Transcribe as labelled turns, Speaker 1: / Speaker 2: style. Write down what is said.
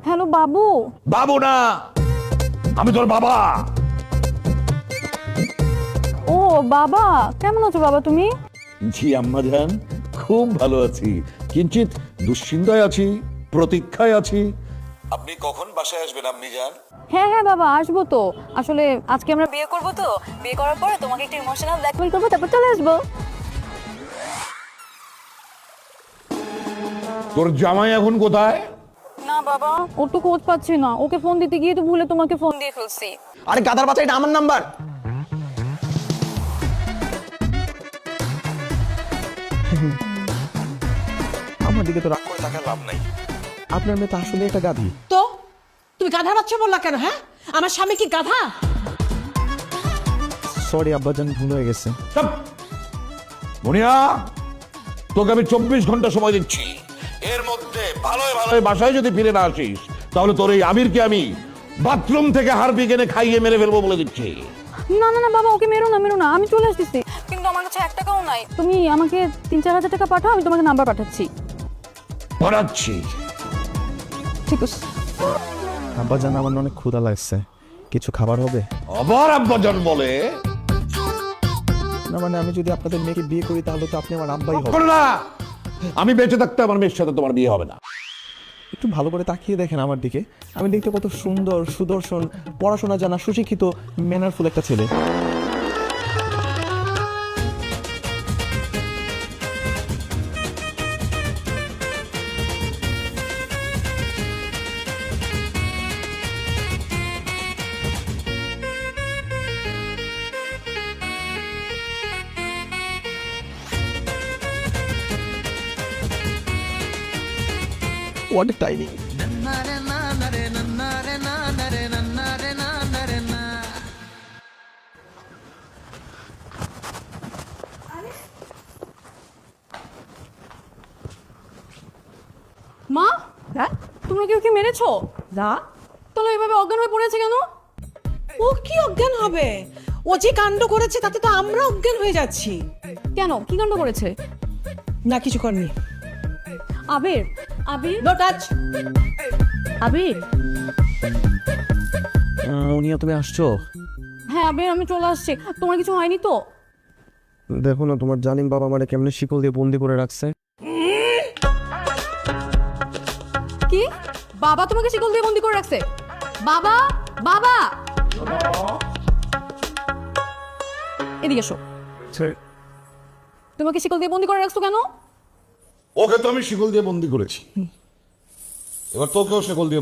Speaker 1: Hello বাবু।
Speaker 2: বাবু না, আমি তোর বাবা।
Speaker 1: ও বাবা, কেমন আছো বাবা তুমি?
Speaker 2: জি আম্মাজান, খুব ভালো আছি, কিঞ্চিত দুশ্চিন্তায় আছি, প্রতীক্ষায় আছি। আপনি কখন বাসায় আসবেন আম্মি জান?
Speaker 1: হ্যাঁ হ্যাঁ বাবা, আসবো তো। আসলে আজকে আমরা বিয়ে করবো, তো বিয়ে করার পরে তোমাকে একটু ইমোশনাল ব্ল্যাকমেল করবো, তারপর চলে আসবো।
Speaker 2: তোর জামাই এখন কোথায়?
Speaker 1: না বাবা, ওর তো খোঁজ পাচ্ছি না। ওকে ফোন দিতে গিয়ে তো ভুলে তোমাকে ফোন দিয়ে ফেলছি।
Speaker 3: আরে গাধার বাচ্চা, এটা আমার নাম্বার। আমার দিকে তো রাগ করে থাকার লাভ নাই। আপনার মেয়ে তো আসলে একটা গাধি।
Speaker 4: তো তুমি গাধার বাচ্চা বললা কেন? হ্যাঁ, আমার স্বামী কি গাধা?
Speaker 3: সরি আব্বাজান, ভুল হয়ে গেছে।
Speaker 2: চুপ! মুনিয়া, তোকে আমি 24 ঘন্টা সময় দিচ্ছি। এর মধ্যে ভালোই ভালোই বাসায় যদি ফিরে না আসিস, তাহলে তোর এই আমিরকে আমি বাথরুম থেকে হারপিক এনে খাইয়ে মেরে ফেলবো বলে দিচ্ছি।
Speaker 1: না না না বাবা, ওকে মেরো না মেরো না, আমি চলে আসতেছি। কিন্তু আমার কাছে 1 টাকাও নাই। তুমি আমাকে 3-4 হাজার টাকা পাঠাও, আমি তোমাকে নাম্বার পাঠাচ্ছি।
Speaker 2: পড়াচ্ছি।
Speaker 1: ঠিক আছে।
Speaker 3: আব্বাজান, আমার না অনেক ক্ষুধা লাগছে, কিছু খাবার হবে?
Speaker 2: আবার আব্বাজান বলে?
Speaker 3: না মানে, আমি যদি আপনাদের মেয়েকে বিয়ে করি তাহলে তো আপনি আমার আব্বাই হবে।
Speaker 2: কখনো না! আমি বেঁচে থাকতে আমার মেয়ের সাথে তোমার বিয়ে হবে না।
Speaker 3: একটু ভালো করে তাকিয়ে দেখেন আমার দিকে। আমি দেখতে কত সুন্দর, সুদর্শন, পড়াশোনা জানা, সুশিক্ষিত, ম্যানারফুল একটা ছেলে। What a timing!
Speaker 1: মা,
Speaker 4: হ্যাঁ
Speaker 1: তোমরা কেউ কি মেরেছো?
Speaker 4: না,
Speaker 1: তাহলে এভাবে অজ্ঞান হয়ে পড়েছে কেন?
Speaker 4: ও কি অজ্ঞান হবে? ও যে কাণ্ড করেছে তাতে তো আমরা অজ্ঞান হয়ে যাচ্ছি।
Speaker 1: কেন, কি কাণ্ড করেছে?
Speaker 4: না, কিছু করনি।
Speaker 1: আবির, আবির,
Speaker 4: নো টাচ।
Speaker 1: আবির।
Speaker 3: মুনিয়া, তুমি আসছো?
Speaker 1: হ্যাঁ আবির, আমি চলে আসছি। তোমার কিছু হয়নি তো?
Speaker 3: দেখো না, তোমার জালিম বাবা মানে কেমনে শিকল দিয়ে বন্দি করে রাখছে।
Speaker 1: কি? বাবা তোমাকে শিকল দিয়ে বন্দি করে রাখছে? বাবা, বাবা, এদিকে এসো। তোমাকে শিকল দিয়ে বন্দি করে রাখছো কেন?
Speaker 2: ওকে তো আমি শিকল দিয়ে বন্দি করেছি, এবার তোকেও শিকল দিয়ে